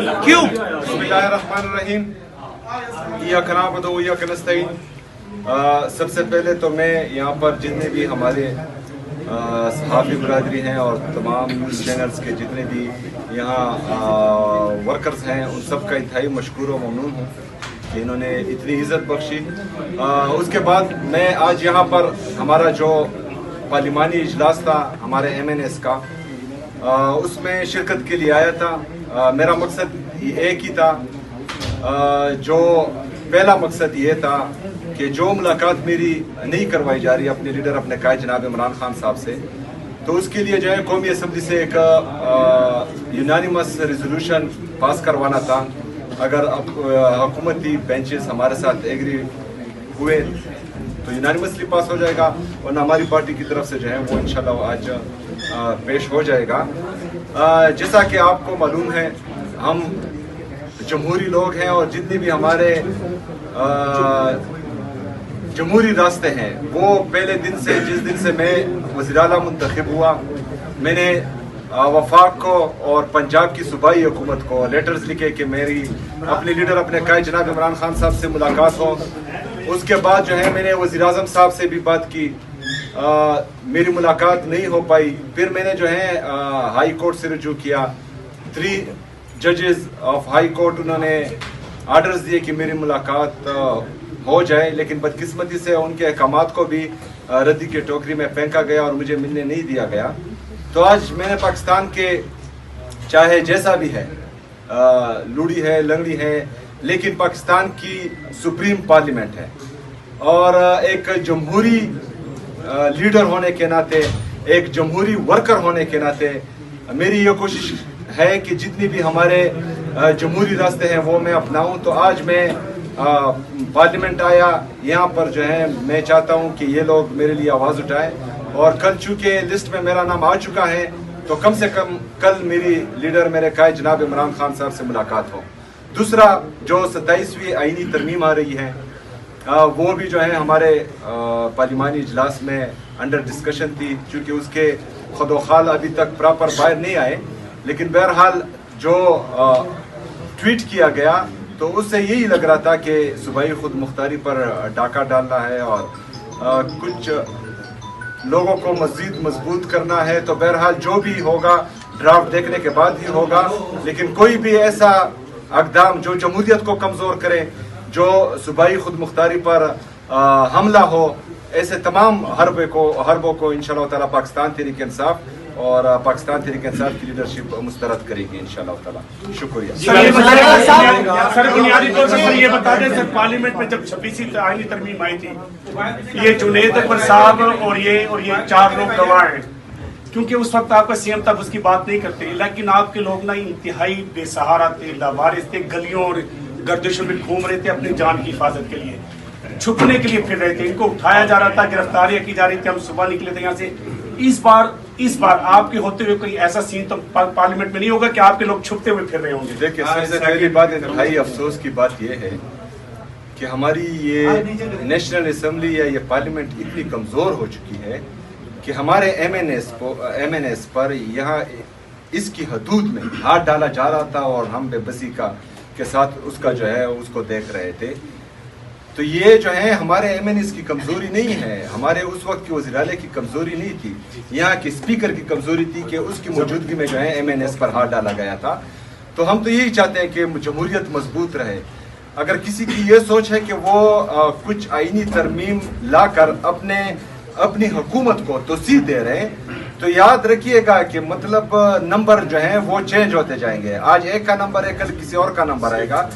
کیوں؟ बिस्मिल्लाहिर्रहमानिर्रहीम इय्याक नअबुदु व इय्याक नस्तईन। सबसे पहले तो मैं यहाँ पर जितने भी हमारे सहाफ़ी बरादरी हैं और तमाम न्यूज़ चैनल्स के जितने भी यहाँ वर्कर्स हैं उन सब का इंतहाई मशकूर व ममनून हूँ कि इन्होंने इतनी इज़्ज़त बख्शी। उसके बाद मैं आज यहाँ पर हमारा जो पार्लिमानी इजलास था हमारे MNS का, उसमें शिरकत के लिए आया था। मेरा मकसद एक ही था। जो पहला मकसद ये था कि जो मुलाकात मेरी नहीं करवाई जा रही अपने लीडर अपने कायद जनाब इमरान खान साहब से, तो उसके लिए जो है कौमी असम्बली से एक यूनानिमस रेजोल्यूशन पास करवाना था। अगर हुकूमती बेंचेस हमारे साथ एग्री हुए तो यूनानिमसली पास हो जाएगा, और हमारी पार्टी की तरफ से जो है वो इंशाल्लाह आज पेश हो जाएगा। जैसा कि आपको मालूम है हम जमहूरी लोग हैं और जितने भी हमारे जमहूरी रास्ते हैं वो पहले दिन से, जिस दिन से मैं वज़ीर आला मुंतखब हुआ, मैंने वफाक को और पंजाब की सूबाई हुकूमत को लेटर्स लिखे कि मेरी अपने लीडर अपने कायद जनाब इमरान खान साहब से मुलाकात हो। उसके बाद जो है मैंने वज़ीर आज़म साहब से भी बात की, मेरी मुलाकात नहीं हो पाई। फिर मैंने जो है हाई कोर्ट से रुजू किया। 3 जजेस ऑफ हाई कोर्ट उन्होंने आर्डर्स दिए कि मेरी मुलाकात हो जाए, लेकिन बदकिस्मती से उनके अहकामात को भी रद्दी के टोकरी में फेंका गया और मुझे मिलने नहीं दिया गया। तो आज मैंने पाकिस्तान के चाहे जैसा भी है, लूड़ी है लंगड़ी है, लेकिन पाकिस्तान की सुप्रीम पार्लियामेंट है, और एक जमहूरी लीडर होने के नाते, एक जमहूरी वर्कर होने के नाते मेरी ये कोशिश है कि जितनी भी हमारे जमहूरी रास्ते हैं वो मैं अपनाऊं। तो आज मैं पार्लियामेंट आया, यहाँ पर जो है मैं चाहता हूँ कि ये लोग मेरे लिए आवाज़ उठाएं, और कल चूँकि लिस्ट में मेरा नाम आ चुका है तो कम से कम कल मेरी लीडर मेरे कायद जनाब इमरान खान साहब से मुलाकात हो। दूसरा, जो 27वीं आईनी तरमीम आ रही है वो भी जो है हमारे पार्लिमानी इजलास में अंडर डिस्कशन थी, चूँकि उसके खुदोखाल अभी तक प्रॉपर बाहर नहीं आए, लेकिन बहरहाल जो ट्वीट किया गया तो उससे यही लग रहा था कि सूबाई खुद मुख्तारी पर डाका डालना है और कुछ लोगों को मज़ीद मजबूत करना है। तो बहरहाल जो भी होगा ड्राफ्ट देखने के बाद ही होगा, लेकिन कोई भी ऐसा अक़दाम जो जमहूरियत को कमज़ोर करे, जो सूबाई खुद मुख्तारी पर हमला हो, ऐसे तमाम हरबों को इंशाअल्लाह ताला पाकिस्तान तहरीक इंसाफ और पाकिस्तान तहरीक इंसाफ की लीडरशिप मुस्तरद करेगी इंशाअल्लाह ताला। शुक्रिया। सर बुनियादी तौर पर ये बता दें, सर पार्लियामेंट में जब 26वीं आईनी तरमीम आई थी, ये जुनैद अकबर साहब और ये 4 लोग गवाह हैं, क्योंकि उस वक्त आपका CM तब उसकी बात नहीं करते, लेकिन आपके लोग ना इंतहाई बेसहारा थे, लावारिस थे, गलियों और गर्दिशों में घूम रहे थे अपनी जान की हिफाजत के लिए, छुपने के लिए फिर रहे थे, इनको उठाया जा रहा था, गिरफ्तारियां की जा रही थी। हम सुबह निकले थे यहाँ से। इस बार आपके होते हुए कोई ऐसा सीन तो पार्लियामेंट में नहीं होगा कि आपके लोग छुपते हुए फिर रहे होंगे? देखिए, सबसे पहली बात इंतहाई अफसोस की बात यह है कि हमारी ये नेशनल असम्बली या ये पार्लियामेंट इतनी कमज़ोर हो चुकी है कि हमारे MNS पर यहाँ इसकी हदूद में हाथ डाला जा रहा था, और हम बेबसी के साथ उसका जो है उसको देख रहे थे। तो ये जो है हमारे MNS की कमज़ोरी नहीं है, हमारे उस वक्त की वज़ीर आला की कमज़ोरी नहीं थी, यहाँ की स्पीकर की कमज़ोरी थी कि उसकी मौजूदगी में जो है MNS पर हाथ डाला गया था। तो हम तो यही चाहते हैं कि जमहूरियत मजबूत रहे। अगर किसी की ये सोच है कि वो कुछ आईनी तरमीम लाकर अपनी हुकूमत को तोसीह दे रहे हैं, तो याद रखिएगा कि मतलब नंबर जो है वो चेंज होते जाएंगे। आज एक का नंबर है, कल किसी और का नंबर आएगा,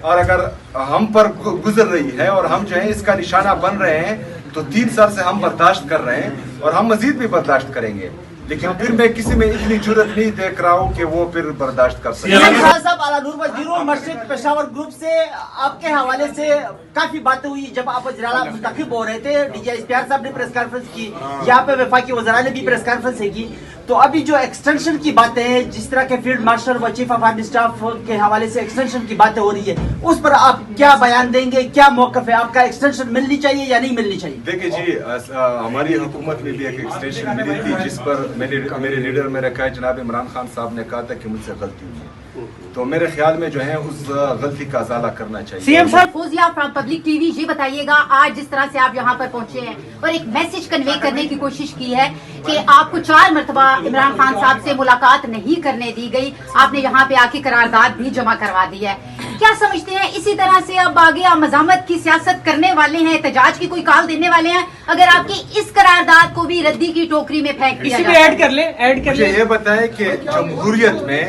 और अगर हम पर गुजर रही है और हम जो है इसका निशाना बन रहे हैं, तो 3 साल से हम बर्दाश्त कर रहे हैं और हम मजीद भी बर्दाश्त करेंगे, लेकिन फिर मैं किसी में इतनी जुर्रत नहीं देख रहा हूँ कि वो फिर बर्दाश्त कर सके। साहब, आला नूर वज़ीर मस्जिद पेशावर ग्रुप से आपके हवाले से काफी बातें हुई जब आप वज़ीर आला मुंतखब हो रहे थे। DJ इश्तियाक साहब ने प्रेस कॉन्फ्रेंस की, यहाँ पे वफाकी वज़ीर ने भी प्रेस कॉन्फ्रेंस की। तो अभी जो एक्सटेंशन की बातें हैं, जिस तरह के फील्ड मार्शल व चीफ ऑफ आर्मी स्टाफ के हवाले से एक्सटेंशन की बातें हो रही है, उस पर आप क्या बयान देंगे? क्या मौक़िफ़ है आपका? एक्सटेंशन मिलनी चाहिए या नहीं मिलनी चाहिए? देखिए जी, हमारी हुकूमत में भी एक एक्सटेंशन मिली थी, जिस पर मेरे लीडर मेरे कायद जनाब इमरान खान साहब ने कहा था कि मुझसे गलती हुई है। तो मेरे ख्याल में जो है उस गलती का अजाला करना चाहिए। सीएम साहब फौजिया फ्रॉम पब्लिक टीवी, ये बताइएगा आज जिस तरह से आप यहाँ पर पहुंचे हैं और एक मैसेज कन्वे करने की कोशिश की है कि आपको 4 मरतबा इमरान खान साहब से मुलाकात नहीं करने दी गई, आपने यहाँ पे आके करारदाद भी जमा करवा दी है, क्या समझते हैं इसी तरह से अब आगे आप मज़ामत की सियासत करने वाले हैं, एहतजाज की कोई कॉल देने वाले हैं अगर आपकी इस करारदाद को भी रद्दी की टोकरी में फेंक दिया जाए? ऐड कर ले मुझे ये बताएं कि जमहूरियत में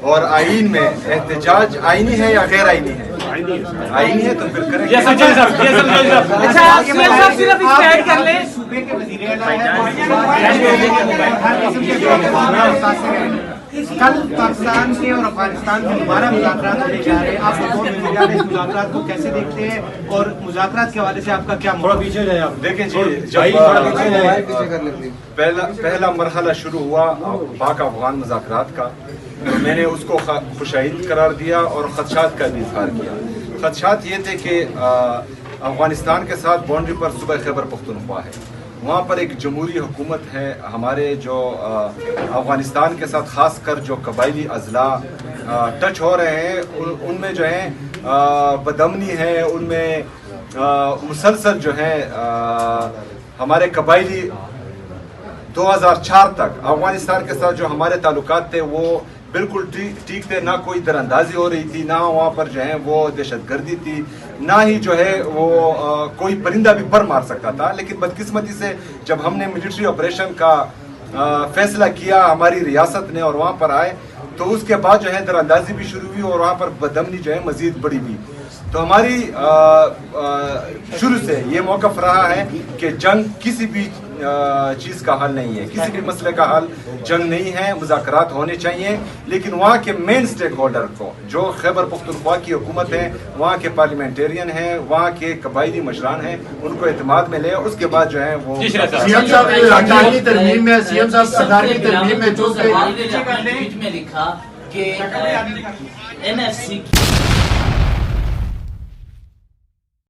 और आइन में एहतजाज आईनी है या गैर आईनी है? आईनी है तो फिर करेंगे। अच्छा सीएम साहब सिर्फ इस पे ऐड कर ले। सूबे के वज़ीर कल पाकिस्तान के और अफगानिस्तान के दोबारा मुज़ाकरात होने जा रहे हैं, आप बतौर वज़ीर इस मुज़ाकरात को कैसे देखते हैं और मुज़ाकरात के हवाले से आपका क्या पीछे जाए? आप देखें जी, जब पहला मरहला शुरू हुआ पाक अफगान मुज़ाकरात का, तो मैंने उसको खुशाइद करार दिया और खदशात का भी इजहार किया। खदशात ये थे कि अफगानिस्तान के साथ बाउंड्री पर सूबा खैबर पख्तूनख्वा है, वहाँ पर एक जमहूरी हुकूमत है, हमारे जो अफगानिस्तान के साथ ख़ास कर जो कबायली अजला टच हो रहे हैं उनमें जो है बदअमनी है, उनमें मुसलसल जो है हमारे कबायली 2004 तक अफगानिस्तान के साथ जो हमारे ताल्लुकात थे वो बिल्कुल ठीक थे, ना कोई दरअंदाजी हो रही थी, ना वहाँ पर जो है वो दहशतगर्दी थी, ना ही जो है वो कोई परिंदा भी पर मार सकता था। लेकिन बदकिस्मती से जब हमने मिलिट्री ऑपरेशन का फैसला किया हमारी रियासत ने और वहाँ पर आए, तो उसके बाद जो है दरअंदाजी भी शुरू हुई और वहाँ पर बदअमनी जो है मजीद बढ़ी हुई। तो हमारी शुरू से ये मौक़िफ़ रहा है कि जंग किसी भी चीज़ का हल नहीं है, किसी भी मसले का हल जंग नहीं है, मुज़ाकरात होने चाहिए, लेकिन वहाँ के मेन स्टेक होल्डर को जो खैबर पख्तूनख्वा की हुकूमत है, वहाँ के पार्लियामेंटेरियन हैं, वहाँ के कबायली मशरान हैं, उनको एतमाद में ले, उसके बाद जो है वो सीएम साहब अटारहवीं तरमीम में सीएम साहब 18वीं तरमीम में जो में लिखा कि NFC